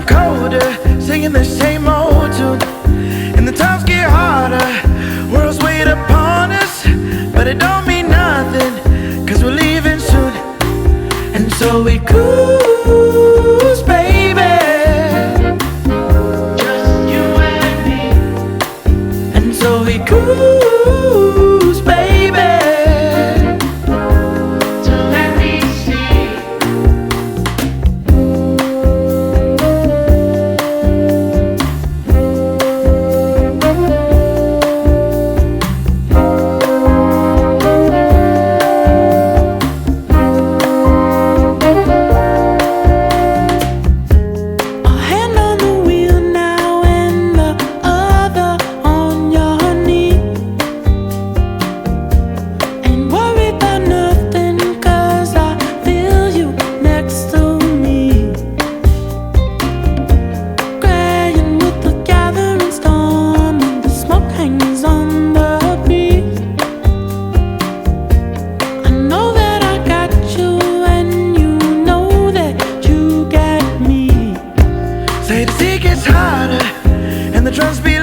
colder, singing the same old tune. And the times get harder, world's weight upon us, but it don't mean nothing, cause we're leaving soon. And so we cruise, baby, just you and me. And so we cruise, baby, to let me see. Say the sea gets harder and the drums beat